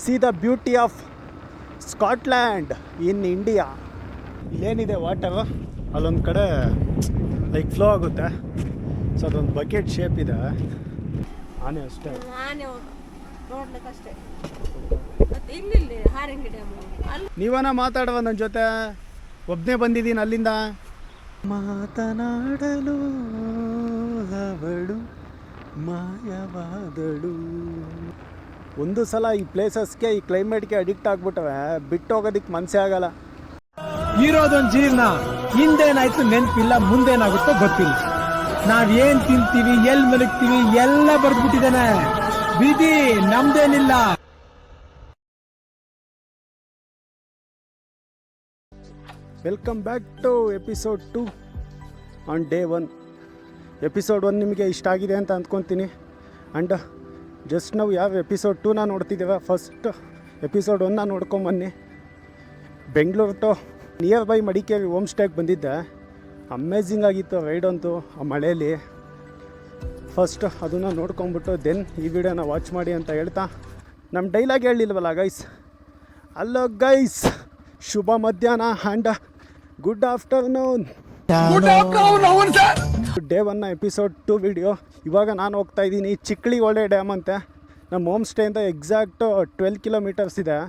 C the beauty of Scotland in India. ಇಲ್ಲೇನಿದೆ water, ಅಲ್ಲೊಂದು ಕಡೆ ಲೈಕ್ ಫ್ಲೋ ಆಗುತ್ತೆ. ಸೊ ಅದೊಂದು ಬಕೆಟ್ ಶೇಪ್ ಇದೆ. ಆನೆ ಅಷ್ಟೇ, ನೀವನ ಮಾತಾಡುವ ನನ್ನ ಜೊತೆ. ಒಬ್ಬನೇ ಬಂದಿದ್ದೀನಿ ಅಲ್ಲಿಂದ. ಮಾತನಾಡಲು ಅವಳು ಮಾಯವಾದಳು. ಒಂದು ಸಲ ಈ ಪ್ಲೇಸಸ್ಗೆ, ಈ ಕ್ಲೈಮೇಟ್ಗೆ ಅಡಿಕ್ಟ್ ಆಗ್ಬಿಟ್ಟವೆ, ಬಿಟ್ಟು ಹೋಗೋದಕ್ಕೆ ಮನಸ್ಸೇ ಆಗಲ್ಲ. ಇರೋದೊಂದು ಜೀವನ, ಹಿಂದೇನಾಯ್ತು ನೆನಪಿಲ್ಲ, ಮುಂದೇನಾಗುತ್ತೋ ಗೊತ್ತಿಲ್ಲ. ನಾವೇನ್ ತಿಂತೀವಿ, ಎಲ್ಲಿ ಮಲಗ್ತೀವಿ ಎಲ್ಲ ಬರ್ದ್ಬಿಟ್ಟಿದ್ದಾನೆ. ವಿಧಿ ನಮ್ದೇನಿಲ್ಲ. Welcome back to episode 2 on day 1. Episode 1 ನಿಮಗೆ ಇಷ್ಟ ಆಗಿದೆ ಅಂತ ಅಂದ್ಕೊತೀನಿ. ಆ್ಯಂಡ್ ಜಸ್ಟ್ ನಾವು ಯಾವ ಎಪಿಸೋಡ್ 2ನ ನೋಡ್ತಿದ್ದೇವೆ, ಫಸ್ಟ್ ಎಪಿಸೋಡ್ 1ನ ನೋಡ್ಕೊಂಬನ್ನಿ. Bengaluru to nearby Madikeri home ಸ್ಟೇಗೆ ಬಂದಿದ್ದೆ. ಅಮೇಝಿಂಗ್ ಆಗಿತ್ತು ರೈಡ್ ಅಂತೂ ಆ ಮಳೆಯಲ್ಲಿ. ಫಸ್ಟ್ ಅದನ್ನು ನೋಡ್ಕೊಂಬಿಟ್ಟು ದೆನ್ ಈ ವಿಡಿಯೋನ ವಾಚ್ ಮಾಡಿ ಅಂತ ಹೇಳ್ತಾ, ನಮ್ಮ ಡೈಲಾಗ್ ಹೇಳಿಲ್ವಲ್ಲ ಗೈಸ್. ಹಲೋ ಗೈಸ್, ಶುಭ ಮಧ್ಯಾಹ್ನ ಆ್ಯಂಡ್ ಗುಡ್ ಆಫ್ಟರ್ನೂನ್. ಡೇ 1ನ ಎಪಿಸೋಡ್ 2 ವಿಡಿಯೋ. ಇವಾಗ ನಾನು ಹೋಗ್ತಾ ಇದ್ದೀನಿ ಚಿಕ್ಕಳಿ ಒಳ್ಳೆ ಡ್ಯಾಮ್ ಅಂತೆ. ನಮ್ಮ ಹೋಮ್ ಸ್ಟೇಯಿಂದ ಎಕ್ಸಾಕ್ಟು 12 ಕಿಲೋಮೀಟರ್ಸ್ ಇದೆ.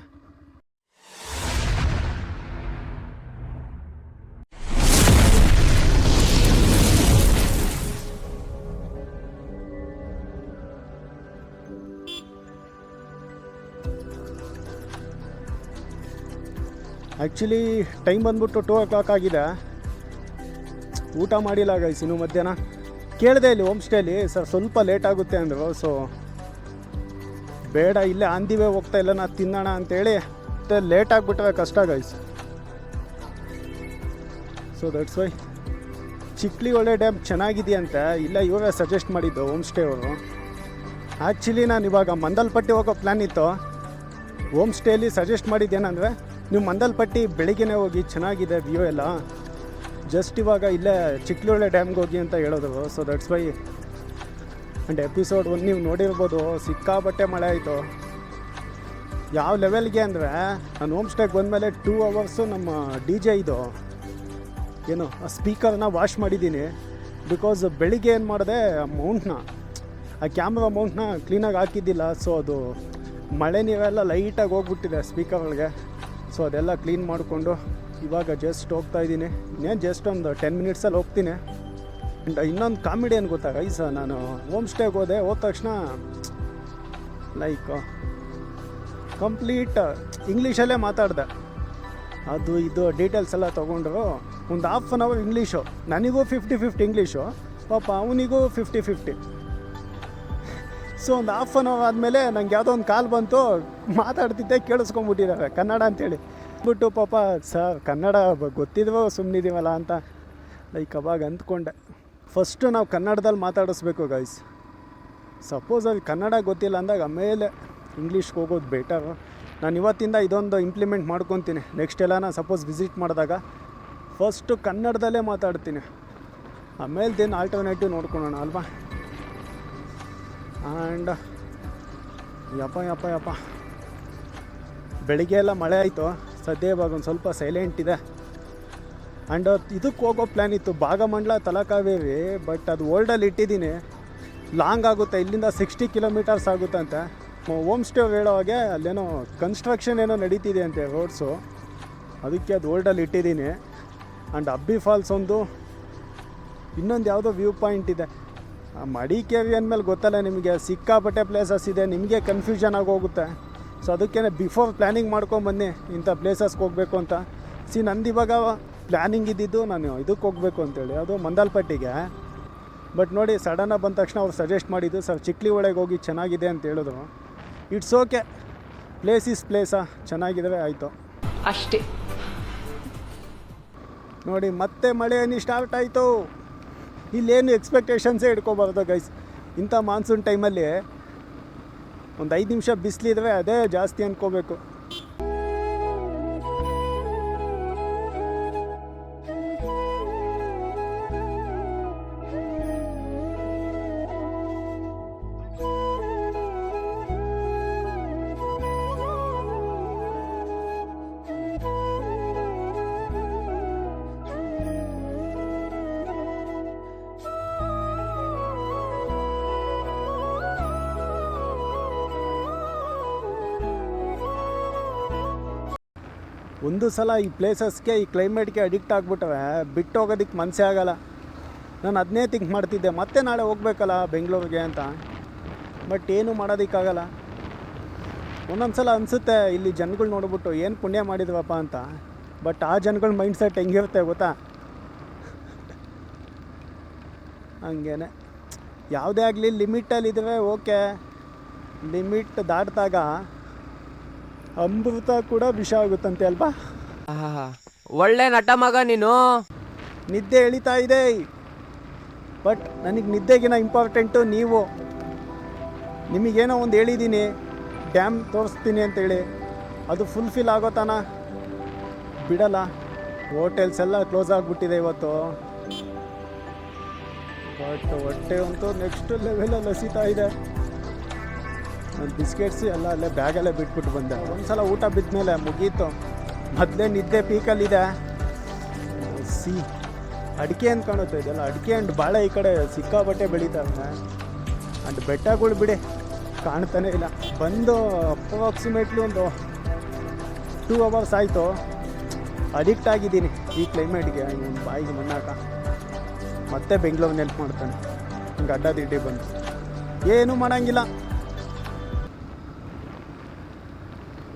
ಆ್ಯಕ್ಚುಲಿ ಟೈಮ್ ಬಂದ್ಬಿಟ್ಟು 2 o'clock ಆಗಿದೆ. ಊಟ ಮಾಡಿಲ್ಲ ಗೈಸ್ ಇನ್ನು ಮಧ್ಯಾಹ್ನ. ಕೇಳಿದೆ ಇಲ್ಲಿ ಹೋಮ್ ಸ್ಟೇಲಿ, ಸರ್ ಸ್ವಲ್ಪ ಲೇಟ್ ಆಗುತ್ತೆ ಅಂದರು. ಸೊ ಬೇಡ, ಇಲ್ಲೇ ಆಂದಿವೇ ಹೋಗ್ತಾ ಇಲ್ಲ ನಾ ತಿನ್ನೋಣ ಅಂತೇಳಿ ಮತ್ತೆ ಲೇಟ್ ಆಗಿಬಿಟ್ರೆ ಕಷ್ಟ guys. So that's why. Chiklihole dam ಚೆನ್ನಾಗಿದೆಯಂತೆ, ಇಲ್ಲ ಇವರೇ ಸಜೆಸ್ಟ್ ಮಾಡಿದ್ದು ಹೋಮ್ ಸ್ಟೇ ಅವರು. ಆ್ಯಕ್ಚುಲಿ ನಾನು ಇವಾಗ ಮಂದಲ್ಪಟ್ಟಿ ಹೋಗೋ ಪ್ಲ್ಯಾನ್ ಇತ್ತು. ಹೋಮ್ ಸ್ಟೇಲಿ ಸಜೆಸ್ಟ್ ಮಾಡಿದ್ದೇನೆಂದರೆ, ನೀವು ಮಂದಲ್ಪಟ್ಟಿ ಬೆಳಿಗ್ಗೆನೇ ಹೋಗಿ, ಚೆನ್ನಾಗಿದೆ ವ್ಯೂ ಎಲ್ಲ. ಜಸ್ಟ್ ಇವಾಗ ಇಲ್ಲೇ ಚಿಕ್ಕಲೊಳ್ಳೆ ಡ್ಯಾಮ್ಗೆ ಹೋಗಿ ಅಂತ ಹೇಳಿದ್ರು. So that's Y. And episode 1 ನೀವು ನೋಡಿರ್ಬೋದು, ಸಿಕ್ಕಾಬಟ್ಟೆ ಮಳೆ ಆಯಿತು. ಯಾವ ಲೆವೆಲ್ಗೆ ಅಂದರೆ, ನಾನು ಹೋಮ್ ಸ್ಟೇಗೆ ಬಂದಮೇಲೆ 2 hours ನಮ್ಮ DJ ಇದು ಏನು ಆ ಸ್ಪೀಕರ್ನ ವಾಶ್ ಮಾಡಿದ್ದೀನಿ. ಬಿಕಾಸ್ ಬೆಳಿಗ್ಗೆ ಏನು ಮಾಡಿದೆ, ಆ ಕ್ಯಾಮ್ರಾ ಮೌಂಟ್ನ ಕ್ಲೀನಾಗಿ ಹಾಕಿದ್ದಿಲ್ಲ. ಸೊ ಅದು ಮಳೆ ನೀರೆಲ್ಲ ಲೈಟಾಗಿ ಹೋಗ್ಬಿಟ್ಟಿದೆ ಸ್ಪೀಕರ್ಗಳಿಗೆ. ಸೊ ಅದೆಲ್ಲ ಕ್ಲೀನ್ ಮಾಡಿಕೊಂಡು ಇವಾಗ ಜಸ್ಟ್ ಹೋಗ್ತಾ ಇದ್ದೀನಿ. ಇನ್ನೇನು ಜಸ್ಟ್ ಒಂದು 10 minutesಲ್ಲಿ ಹೋಗ್ತೀನಿ. ಆ್ಯಂಡ್ ಇನ್ನೊಂದು ಕಾಮಿಡಿ ಏನು ಗೊತ್ತಾ ಗೈಸ್, ನಾನು ಹೋಮ್ ಸ್ಟೇಗೆ ಹೋದ ತಕ್ಷಣ ಲೈಕ್ ಕಂಪ್ಲೀಟ್ ಇಂಗ್ಲೀಷಲ್ಲೇ ಮಾತಾಡಿದೆ. ಅದು ಇದು ಡೀಟೇಲ್ಸ್ ಎಲ್ಲ ತೊಗೊಂಡ್ರು. ಒಂದು ½ an hour ಇಂಗ್ಲೀಷು. ನನಗೂ 50-50 ಇಂಗ್ಲೀಷು, ಪಾಪ ಅವನಿಗೂ 50-50. ಸೊ ಒಂದು ½ an hour ಆದಮೇಲೆ ನಂಗೆ ಯಾವುದೋ ಒಂದು ಕಾಲ್ ಬಂತು, ಮಾತಾಡ್ತಿದ್ದೆ ಕೇಳಿಸ್ಕೊಂಬಿಟ್ಟಿದ್ದಾರೆ ಕನ್ನಡ ಅಂತೇಳಿ. ಬಿಟ್ಟು ಪಾಪ ಸರ್ ಕನ್ನಡ ಗೊತ್ತಿದ್ವೋ ಸುಮ್ಮನಿದ್ದೀವಲ್ಲ ಅಂತ ಲೈಕ್ ಅವಾಗ ಅಂದ್ಕೊಂಡೆ. ಫಸ್ಟು ನಾವು ಕನ್ನಡದಲ್ಲಿ ಮಾತಾಡಿಸ್ಬೇಕು ಗೈಸ್. ಸಪೋಸ್ ಅಲ್ಲಿ ಕನ್ನಡ ಗೊತ್ತಿಲ್ಲ ಅಂದಾಗ ಆಮೇಲೆ ಇಂಗ್ಲೀಷ್ಗೆ ಹೋಗೋದು ಬೆಟರು. ನಾನು ಇವತ್ತಿಂದ ಇದೊಂದು ಇಂಪ್ಲಿಮೆಂಟ್ ಮಾಡ್ಕೊತೀನಿ. ನೆಕ್ಸ್ಟ್ ಎಲ್ಲ ನಾನು ಸಪೋಸ್ ವಿಸಿಟ್ ಮಾಡಿದಾಗ ಫಸ್ಟು ಕನ್ನಡದಲ್ಲೇ ಮಾತಾಡ್ತೀನಿ, ಆಮೇಲೆ ದೆನ್ ಆಲ್ಟರ್ನೇಟಿವ್ ನೋಡ್ಕೊಳ್ಳೋಣ ಅಲ್ವಾ. ಆ್ಯಂಡ್ ಯಪ್ಪ ಬೆಳಿಗ್ಗೆ ಎಲ್ಲ ಮಳೆ ಆಯಿತು. ಸದ್ಯ ಇವಾಗ ಒಂದು ಸ್ವಲ್ಪ ಸೈಲೆಂಟ್ ಇದೆ. ಆ್ಯಂಡ್ ಇದಕ್ಕೆ ಹೋಗೋ ಪ್ಲ್ಯಾನ್ ಇತ್ತು, ಭಾಗಮಂಡಲ ತಲಕಾವೇರಿ. ಬಟ್ ಅದು ಓಲ್ಡಲ್ಲಿ ಇಟ್ಟಿದ್ದೀನಿ, ಲಾಂಗ್ ಆಗುತ್ತೆ. ಇಲ್ಲಿಂದ 60 kilometers ಆಗುತ್ತಂತೆ. ಹೋಮ್ ಸ್ಟೇ ಹೇಳೋವಾಗೆ ಅಲ್ಲೇನೋ ಕನ್ಸ್ಟ್ರಕ್ಷನ್ ಏನೋ ನಡೀತಿದೆ ಅಂತೆ ರೋಡ್ಸು, ಅದಕ್ಕೆ ಅದು ಓಲ್ಡಲ್ಲಿ ಇಟ್ಟಿದ್ದೀನಿ. ಆ್ಯಂಡ್ ಅಬ್ಬಿ ಫಾಲ್ಸ್ ಒಂದು, ಇನ್ನೊಂದು ಯಾವುದೋ ವ್ಯೂ ಪಾಯಿಂಟ್ ಇದೆ. ಮಡಿಕೇರಿ ಅಂದಮೇಲೆ ಗೊತ್ತಲ್ಲ ನಿಮಗೆ, ಸಿಕ್ಕಾಪಟ್ಟೆ ಪ್ಲೇಸಸ್ ಇದೆ, ನಿಮಗೆ ಕನ್ಫ್ಯೂಷನ್ ಆಗೋಗುತ್ತೆ. ಸೊ ಅದಕ್ಕೇ ಬಿಫೋರ್ ಪ್ಲ್ಯಾನಿಂಗ್ ಮಾಡ್ಕೊಂಬನ್ನಿ ಇಂಥ ಪ್ಲೇಸಸ್ಗೆ ಹೋಗಬೇಕು ಅಂತ. ನಂದು ಇವಾಗ ಪ್ಲ್ಯಾನಿಂಗ್ ಇದ್ದಿದ್ದು ನಾನು ಇದಕ್ಕೆ ಹೋಗಬೇಕು ಅಂತೇಳಿ, ಅದು ಮಂದಲ್ಪಟ್ಟಿಗೆ. ಬಟ್ ನೋಡಿ ಸಡನ್ನಾಗಿ ಬಂದ ತಕ್ಷಣ ಅವ್ರು ಸಜೆಸ್ಟ್ ಮಾಡಿದ್ದು, ಸರ್ ಚಿಕ್ಕಲಿ ಒಳಗೆ ಹೋಗಿ ಚೆನ್ನಾಗಿದೆ ಅಂತ ಹೇಳಿದ್ರು. ಇಟ್ಸ್ ಓಕೆ, ಪ್ಲೇಸ್ ಈಸ್ ಪ್ಲೇಸಾ, ಚೆನ್ನಾಗಿದ್ರೆ ಆಯಿತು ಅಷ್ಟೇ. ನೋಡಿ ಮತ್ತೆ ಮಳೆ ಹನಿ ಸ್ಟಾರ್ಟ್ ಆಯಿತು. ಇಲ್ಲೇನು ಎಕ್ಸ್ಪೆಕ್ಟೇಷನ್ಸೇ ಇಟ್ಕೋಬಾರ್ದು ಗೈಸ್. ಇಂಥ ಮಾನ್ಸೂನ್ ಟೈಮಲ್ಲಿ ಒಂದು 5 ನಿಮಿಷ ಬಿಸಿಲಿದ್ರೆ ಅದೇ ಜಾಸ್ತಿ ಅಂದ್ಕೋಬೇಕು. ಒಂದು ಸಲ ಈ ಪ್ಲೇಸಸ್ಗೆ ಈ ಕ್ಲೈಮೇಟ್ಗೆ ಅಡಿಕ್ಟ್ ಆಗಿಬಿಟ್ಟವೆ ಬಿಟ್ಟು ಹೋಗೋದಕ್ಕೆ ಮನಸ್ಸೇ ಆಗಲ್ಲ. ನಾನು ಅದನ್ನೇ ಥಿಂಕ್ ಮಾಡ್ತಿದ್ದೆ, ಮತ್ತೆ ನಾಳೆ ಹೋಗ್ಬೇಕಲ್ಲ ಬೆಂಗಳೂರಿಗೆ ಅಂತ. ಬಟ್ ಏನೂ ಮಾಡೋದಕ್ಕಾಗಲ್ಲ. ಒಂದೊಂದು ಸಲ ಅನಿಸುತ್ತೆ ಇಲ್ಲಿ ಜನಗಳು ನೋಡ್ಬಿಟ್ಟು ಏನು ಪುಣ್ಯ ಮಾಡಿದ್ವಪ್ಪ ಅಂತ. ಬಟ್ ಆ ಜನಗಳ ಮೈಂಡ್ಸೆಟ್ ಹೆಂಗಿರುತ್ತೆ ಗೊತ್ತಾ? ಹಂಗೇನೆ ಯಾವುದೇ ಆಗಲಿ ಲಿಮಿಟಲ್ಲಿದ್ದಾವೆ, ಓಕೆ. ಲಿಮಿಟ್ ದಾಟಿದಾಗ ಅಮೃತ ಕೂಡ ವಿಷ ಆಗುತ್ತಂತೆ ಅಲ್ವಾ? ಒಳ್ಳೆ ನಟ ಮಗ ನೀನು. ನಿದ್ದೆ ಎಳಿತಾ ಇದೆ, ಬಟ್ ನನಗೆ ನಿದ್ದೆಗಿನ ಇಂಪಾರ್ಟೆಂಟು ನೀವು. ನಿಮಗೇನೋ ಒಂದು ಹೇಳಿದ್ದೀನಿ, ಡ್ಯಾಮ್ ತೋರಿಸ್ತೀನಿ ಅಂತೇಳಿ, ಅದು ಫುಲ್ಫಿಲ್ ಆಗೋ ತನ ಬಿಡಲ್ಲ. ಹೋಟೆಲ್ಸ್ ಎಲ್ಲ ಕ್ಲೋಸ್ ಆಗಿಬಿಟ್ಟಿದೆ ಇವತ್ತು. ಬಟ್ ಹೊಟ್ಟೆ ಅಂತೂ ನೆಕ್ಸ್ಟ್ ಲೆವೆಲಲ್ಲಿ ಹಸಿತಾ ಇದೆ. ನಾನು ಬಿಸ್ಕೆಟ್ಸ್ ಎಲ್ಲ ಅಲ್ಲೇ ಬ್ಯಾಗಲ್ಲೇ ಬಿಟ್ಬಿಟ್ಟು ಬಂದೆ. ಒಂದು ಸಲ ಊಟ ಬಿದ್ದ ಮುಗೀತು. ಮೊದಲೇ ನಿದ್ದೆ ಪೀಕಲ್ಲಿದೆ. ಅಡಿಕೆ ಅಂತ ಕಾಣುತ್ತೆ ಇದೆಲ್ಲ. ಅಡಿಕೆ ಆ್ಯಂಡ್ ಬಾಳೆ ಈ ಕಡೆ ಸಿಕ್ಕಾಬಟ್ಟೆ ಬೆಳೀತಾರೆ. ಆ್ಯಂಡ್ ಬೆಟ್ಟಗಳು ಬಿಡಿ ಕಾಣ್ತಾನೆ ಇಲ್ಲ. ಬಂದು ಅಪ್ರಾಕ್ಸಿಮೇಟ್ಲಿ ಒಂದು 2 hours ಆಯಿತು. ಅಡಿಕ್ಟ್ ಆಗಿದ್ದೀನಿ ಈ ಕ್ಲೈಮೇಟ್ಗೆ. ಒಂದು ಬಾಯಿಗೆ ಮಣ್ಣಾಕ ಮತ್ತೆ ಬೆಂಗಳೂರು ನೆನಪು ಮಾಡ್ತಾನೆ. ಹಿಂಗೆ ಅಡ್ಡದಿಡ್ಡಿ ಬಂದು ಏನೂ ಮಾಡೋಂಗಿಲ್ಲ.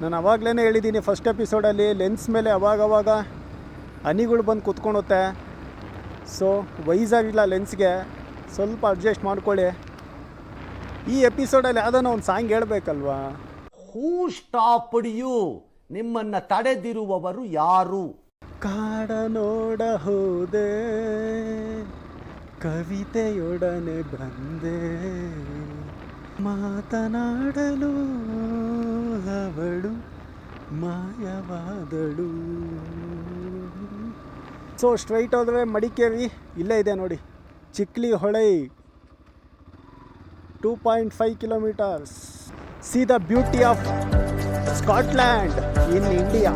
ನಾನು ಅವಾಗಲೇ ಹೇಳಿದ್ದೀನಿ ಫಸ್ಟ್ ಎಪಿಸೋಡಲ್ಲಿ, ಲೆನ್ಸ್ ಮೇಲೆ ಅವಾಗವಾಗ ಹನಿಗಳು ಬಂದು ಕೂತ್ಕೊಳುತ್ತೆ. ಸೊ ವೈಸಾಗಿಲ್ಲ ಲೆನ್ಸ್ಗೆ, ಸ್ವಲ್ಪ ಅಡ್ಜಸ್ಟ್ ಮಾಡ್ಕೊಳ್ಳಿ. ಈ ಎಪಿಸೋಡಲ್ಲಿ ಯಾವುದೋ ಒಂದು ಸಾಂಗ್ ಹೇಳಬೇಕಲ್ವಾ? Who stopped you? ನಿಮ್ಮನ್ನು ತಡೆದಿರುವವರು ಯಾರು? ಕಾಡ ನೋಡ ಹೋದೆ, ಕವಿತೆಯೊಡನೆ ಬಂದೆ, ಮಾತನಾಡಲು ಅವಳು ಮಾಯವಾದಳು. ಸೊ ಸ್ಟ್ರೈಟ್ ಹೋದರೆ ಮಡಿಕೇರಿ ಇಲ್ಲೇ ಇದೆ ನೋಡಿ, ಚಿಕ್ಲಿ ಹೊಳೆ, 2.5 kilometers. See the beauty of Scotland in India.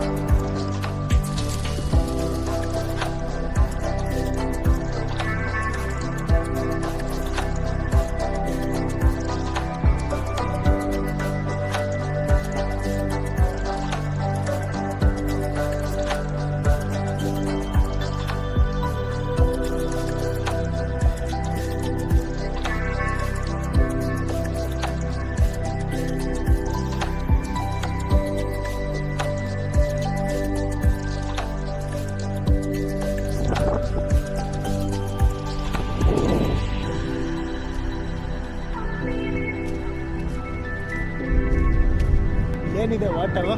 ಏನಿದೆ ವಾಟರು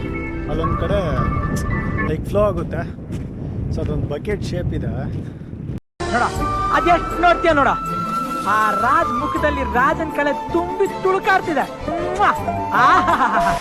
ಅಲ್ಲೊಂದು ಕಡೆ ಲೈಕ್ ಫ್ಲೋ ಆಗುತ್ತೆ. ಸೊ ಅದೊಂದು ಬಕೆಟ್ ಶೇಪ್ ಇದೆ ನೋಡ, ಅದೆಷ್ಟು ನೋಡ್ತೀಯ ನೋಡ. ಆ ರಾಜ್ ಮುಖದಲ್ಲಿ ರಾಜನ್ ಕಳೆ ತುಂಬಿ ತುಳುಕಾಡ್ತಿದೆ. ಆಹಾ,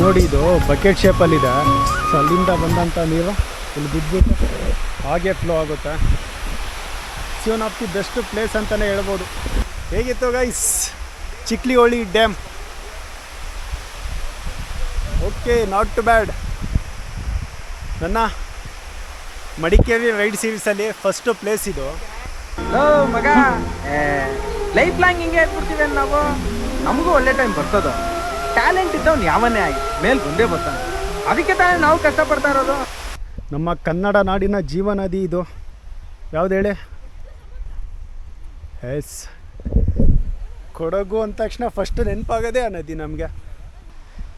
ನೋಡಿ, ಇದು ಬಕೆಟ್ ಶೇಪಲ್ಲಿದೆ. ಸೊ ಅಲ್ಲಿಂದ ಬಂದಂಥ ನೀರು ಇಲ್ಲಿ ಬಿದ್ದುಬಿಟ್ಟು ಹಾಗೆ ಫ್ಲೋ ಆಗುತ್ತೆ. One of the best place ಅಂತಲೇ ಹೇಳ್ಬೋದು. ಹೇಗಿತ್ತು ಗೈಸ್ ಚಿಕ್ಲಿ ಹೊಳಿ ಡ್ಯಾಮ್? ಓಕೆ, ನಾಟ್ ಟು ಬ್ಯಾಡ್. ನನ್ನ ಮಡಿಕೇರಿ ರೈಡ್ ಸೀರೀಸಲ್ಲಿ ಫಸ್ಟು ಪ್ಲೇಸ್ ಇದು. ಮಗ ಲೈಫ್ ಲಾಂಗ್ ಹಿಂಗೆ ಇಟ್ಬಿಡ್ತೀವಿ ನಾವು. ನಮಗೂ ಒಳ್ಳೆ ಟೈಮ್ ಬರ್ತದ. ಟ್ಯಾಲೆಂಟ್ ಇದ್ದವ್ನು ಯಾವನ್ನೇ ಆಗಿ ಮೇಲೆ ಬಂದೇ ಬರ್ತಾನೆ. ಅದಕ್ಕೆ ತಾನೇ ನಾವು ಕಷ್ಟಪಡ್ತಾ ಇರೋದು. ನಮ್ಮ ಕನ್ನಡ ನಾಡಿನ ಜೀವನದಿ ಇದು. ಯಾವ್ದು ಹೇಳಿ? ಎಸ್, ಕೊಡಗು ಅಂದ ತಕ್ಷಣ ಫಸ್ಟ್ ನೆನಪಾಗೋದೇ ಆ ನದಿ ನಮಗೆ.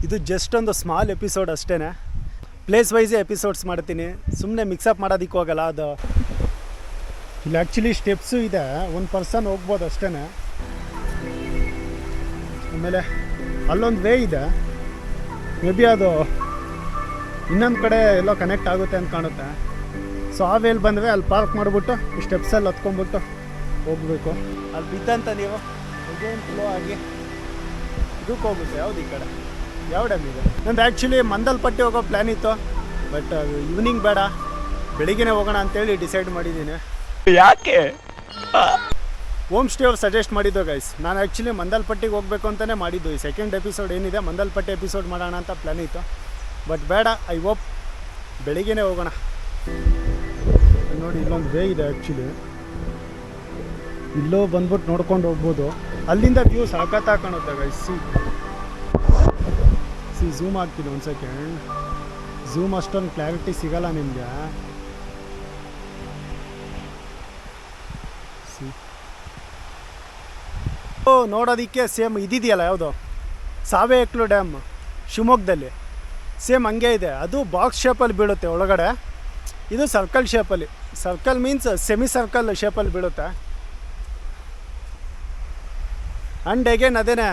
ಇದು ಜಸ್ಟ್ ಒಂದು ಸ್ಮಾಲ್ ಎಪಿಸೋಡ್ ಅಷ್ಟೇ. ಪ್ಲೇಸ್ ವೈಸೇ ಎಪಿಸೋಡ್ಸ್ ಮಾಡ್ತೀನಿ, ಸುಮ್ಮನೆ ಮಿಕ್ಸಪ್ ಮಾಡೋದಕ್ಕೆ ಹೋಗಲ್ಲ. ಅದು ಇಲ್ಲಿ ಆ್ಯಕ್ಚುಲಿ ಸ್ಟೆಪ್ಸು ಇದೆ, ಒಂದು ಪರ್ಸನ್ ಹೋಗ್ಬೋದು ಅಷ್ಟೇ. ಆಮೇಲೆ ಅಲ್ಲೊಂದು ವೇ ಇದೆ, ಮೇ ಬಿ ಅದು ಇನ್ನೊಂದು ಕಡೆ ಎಲ್ಲೋ ಕನೆಕ್ಟ್ ಆಗುತ್ತೆ ಅಂತ ಕಾಣುತ್ತೆ. ಸೊ ಆ ವೇಲ್ ಬಂದರೆ ಅಲ್ಲಿ ಪಾರ್ಕ್ ಮಾಡಿಬಿಟ್ಟು ಈ ಸ್ಟೆಪ್ಸಲ್ಲಿ ಹತ್ಕೊಂಡ್ಬಿಟ್ಟು ಹೋಗಬೇಕು. ಅಲ್ಲಿ ಬಿದ್ದಂತ ನೀವು ಅಗೇನ್ ಫ್ಲೋ ಆಗಿ ಇದಕ್ಕೆ ಹೋಗುತ್ತೆ ಯಾವ್ದು ಈ ಕಡೆ ಯಾವ ಡ್ಯಾಮ್ ಇದೆ ನಂದು ಆ್ಯಕ್ಚುಲಿ ಮಂದಲ್ಪಟ್ಟಿ ಹೋಗೋ ಪ್ಲ್ಯಾನ್ ಇತ್ತು ಬಟ್ ಈವ್ನಿಂಗ್ ಬೇಡ ಬೆಳಿಗ್ಗೆನೇ ಹೋಗೋಣ ಅಂತೇಳಿ ಡಿಸೈಡ್ ಮಾಡಿದ್ದೀನಿ. ಯಾಕೆ? ಹೋಮ್ ಸ್ಟೇ ಅವ್ರು ಸಜೆಸ್ಟ್ ಮಾಡಿದ್ದು ಗೈಸ್. ನಾನು ಆ್ಯಕ್ಚುಲಿ ಮಂದಲ್ಪಟ್ಟಿಗೆ ಹೋಗಬೇಕು ಅಂತಲೇ ಮಾಡಿದ್ದು. ಈ ಸೆಕೆಂಡ್ ಎಪಿಸೋಡ್ ಏನಿದೆ ಮಂದಲ್ಪಟ್ಟಿ ಎಪಿಸೋಡ್ ಮಾಡೋಣ ಅಂತ ಪ್ಲ್ಯಾನ್ ಇತ್ತು ಬಟ್ ಬೇಡ, ಐ ಹೋಪ್ ಬೆಳಿಗ್ಗೆನೇ ಹೋಗೋಣ. ನೋಡಿ ಇಲ್ಲೊಂದು ವೇ ಇದೆ ಆ್ಯಕ್ಚುಲಿ, ಇಲ್ಲೋ ಬಂದ್ಬಿಟ್ಟು ನೋಡ್ಕೊಂಡು ಹೋಗ್ಬೋದು. ಅಲ್ಲಿಂದ ವ್ಯೂ ಸಾಕತ್ತಾಗಿ ಕಾಣುತ್ತೆ ಗೈಸ್. ಸಿ ಝೂಮ್ ಆಗ್ತೀನಿ ಒಂದು ಸೆಕೆಂಡ್. ಝೂಮ್ ಅಷ್ಟೊಂದು ಕ್ಲಾರಿಟಿ ಸಿಗಲ್ಲ ನಿಮಗೆ. ನೋಡೋದಕ್ಕೆ ಸೇಮ್ ಇದಿದೆಯಲ್ಲ ಯಾವುದು ಸಾವೇಕ್ಲು ಡ್ಯಾಮ್ ಶಿವಮೊಗ್ಗದಲ್ಲಿ, ಸೇಮ್ ಹಂಗೆ ಇದೆ. ಅದು ಬಾಕ್ಸ್ ಶೇಪಲ್ಲಿ ಬೀಳುತ್ತೆ ಒಳಗಡೆ, ಇದು ಸರ್ಕಲ್ ಶೇಪಲ್ಲಿ. ಸರ್ಕಲ್ ಮೀನ್ಸ್ ಸೆಮಿ ಸರ್ಕಲ್ ಶೇಪಲ್ಲಿ ಬೀಳುತ್ತೆ. ಆ್ಯಂಡ್ ಅಗೇನ್ ಅದೇನೇ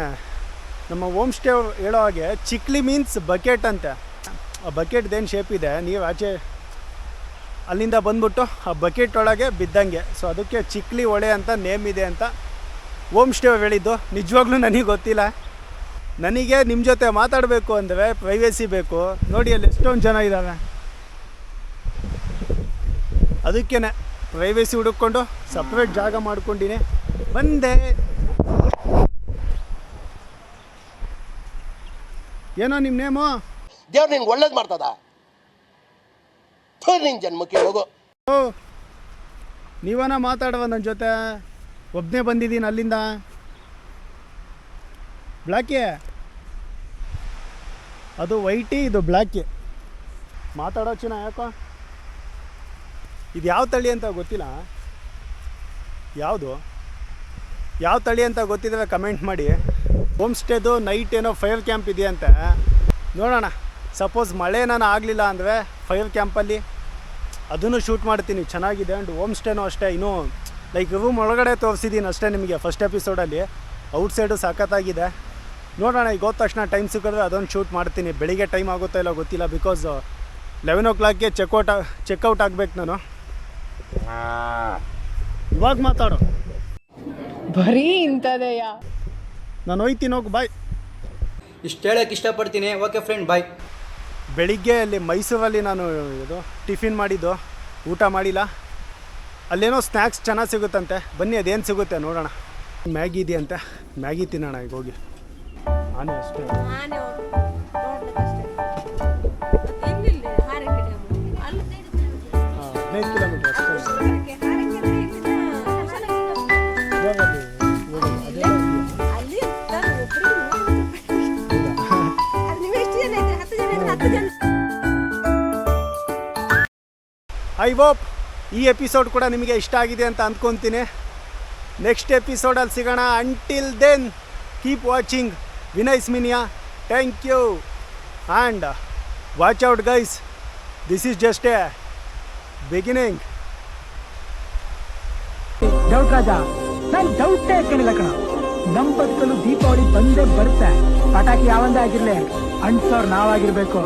ನಮ್ಮ ಹೋಮ್ ಸ್ಟೇ ಹೇಳೋ ಹಾಗೆ ಚಿಕ್ಲಿ ಮೀನ್ಸ್ ಬಕೆಟ್ ಅಂತೆ. ಆ ಬಕೆಟ್ದೇನು ಶೇಪ್ ಇದೆ, ನೀವು ಆಚೆ ಅಲ್ಲಿಂದ ಬಂದ್ಬಿಟ್ಟು ಆ ಬಕೆಟ್ ಒಳಗೆ ಬಿದ್ದಂಗೆ. ಸೊ ಅದಕ್ಕೆ ಚಿಕ್ಲಿ ಹೊಳೆ ಅಂತ ನೇಮ್ ಇದೆ ಅಂತ ಹೋಮ್ ಸ್ಟೇ ಹೇಳಿದ್ದು. ನಿಜವಾಗ್ಲೂ ನನಗೆ ಗೊತ್ತಿಲ್ಲ. ನನಗೆ ನಿಮ್ಮ ಜೊತೆ ಮಾತಾಡಬೇಕು ಅಂದರೆ ಪ್ರೈವೇಸಿ ಬೇಕು. ನೋಡಿ ಅಲ್ಲಿ ಎಷ್ಟೊಂದು ಜನ ಇದ್ದಾವೆ, ಅದಕ್ಕೇ ಪ್ರೈವೇಸಿ ಹುಡುಕೊಂಡು ಸಪ್ರೇಟ್ ಜಾಗ ಮಾಡ್ಕೊಂಡಿನಿ ಬಂದೆ. ಏನೋ ನಿಮ್ಮ ನೇಮು? ದೇವ್ರು ನಿನ್ಗೆ ಒಳ್ಳೇದು ಮಾಡ್ತದ, ನಿನ್ನ ಜನ್ಮಕ್ಕೆ ಹೋಗು. ಓ ನೀವನ ಮಾತಾಡುವ ನನ್ನ ಜೊತೆ, ಒಬ್ಬನೇ ಬಂದಿದ್ದೀನಿ ಅಲ್ಲಿಂದ. ಬ್ಲ್ಯಾಕೇ ಅದು ವೈಟಿ, ಇದು ಬ್ಲ್ಯಾಕೇ. ಮಾತಾಡೋ ಚಿನ್ನ ಯಾಕೋ? ಇದು ಯಾವ ತಳಿ ಅಂತ ಗೊತ್ತಿಲ್ಲ. ಯಾವ ತಳಿ ಅಂತ ಗೊತ್ತಿದ್ರೆ ಕಮೆಂಟ್ ಮಾಡಿ. ಹೋಮ್ ಸ್ಟೇದು ನೈಟ್ ಏನೋ ಫೈರ್ ಕ್ಯಾಂಪ್ ಇದೆಯಂತೆ, ನೋಡೋಣ. ಸಪೋಸ್ ಮಳೆ ನಾನು ಆಗಲಿಲ್ಲ ಅಂದರೆ ಫೈರ್ ಕ್ಯಾಂಪಲ್ಲಿ ಅದನ್ನು ಶೂಟ್ ಮಾಡ್ತೀನಿ, ಚೆನ್ನಾಗಿದೆ. ಆ್ಯಂಡ್ ಹೋಮ್ ಸ್ಟೇನೂ ಅಷ್ಟೇ, ಇನ್ನೂ ಲೈಕ್ ರೂಮ್ ಒಳಗಡೆ ತೋರಿಸಿದ್ದೀನಿ ಅಷ್ಟೇ ನಿಮಗೆ ಫಸ್ಟ್ ಎಪಿಸೋಡಲ್ಲಿ. ಔಟ್ಸೈಡು ಸಖತ್ತಾಗಿದೆ. ನೋಡೋಣ, ಈಗ ಹೋದ ತಕ್ಷಣ ಟೈಮ್ ಸಿಕ್ಕಿದ್ರೆ ಅದೊಂದು ಶೂಟ್ ಮಾಡ್ತೀನಿ. ಬೆಳಿಗ್ಗೆ ಟೈಮ್ ಆಗುತ್ತೋ ಇಲ್ಲ ಗೊತ್ತಿಲ್ಲ, ಬಿಕಾಸ್ 11 o'clockಗೆ ಚೆಕ್ಔಟ್ ಆಗಬೇಕು ನಾನು. ಇವಾಗ ಮಾತಾಡು. ಬರೀ ಇಂಥದೆಯಾ? ನಾನು ಹೋಯ್ತೀನಿ, ಹೋಗು, ಬಾಯ್. ಇಷ್ಟು ಹೇಳೋಕ್ಕೆ ಇಷ್ಟಪಡ್ತೀನಿ. ಓಕೆ ಫ್ರೆಂಡ್, ಬಾಯ್. ಬೆಳಿಗ್ಗೆ ಅಲ್ಲಿ ಮೈಸೂರಲ್ಲಿ ನಾನು ಇದು ಟಿಫಿನ್ ಮಾಡಿದ್ದು, ಊಟ ಮಾಡಿಲ್ಲ. ಅಲ್ಲೇನೋ ಸ್ನ್ಯಾಕ್ಸ್ ಚೆನ್ನಾಗಿ ಸಿಗುತ್ತಂತೆ, ಬನ್ನಿ ಅದೇನು ಸಿಗುತ್ತೆ ನೋಡೋಣ. ಮ್ಯಾಗಿ ಇದೆಯಂತೆ, ಮ್ಯಾಗಿ ತಿನ್ನೋಣ ಈಗ ಹೋಗಿ. ಆನೆ ಅಷ್ಟೇ. 15 ಕಿಲೋಮೀಟರ್ ಅಷ್ಟೇ. ಐ ಹೋಪ್ ಈ ಎಪಿಸೋಡ್ ಕೂಡ ನಿಮಗೆ ಇಷ್ಟ ಆಗಿದೆ ಅಂತ ಅಂದ್ಕೊತೀನಿ. ನೆಕ್ಸ್ಟ್ ಎಪಿಸೋಡಲ್ಲಿ ಸಿಗೋಣ. Until then keep watching Vinay's mania. Thank you and watch out guys, this is just a beginning. Doubt Raja, ನಾನು ಡೌಟೇ ಕೇಳಿಲ್ಲ ಕಣ. ನಮ್ಮ ಬದುಕಲು ದೀಪಾವಳಿ ಬಂದೇ ಬರುತ್ತೆ. ಪಟಾಕಿ ಯಾವಂದೇ ಆಗಿರ್ಲಿ, ಅಂಟ್ಸೋರು ನಾವಾಗಿರ್ಬೇಕು.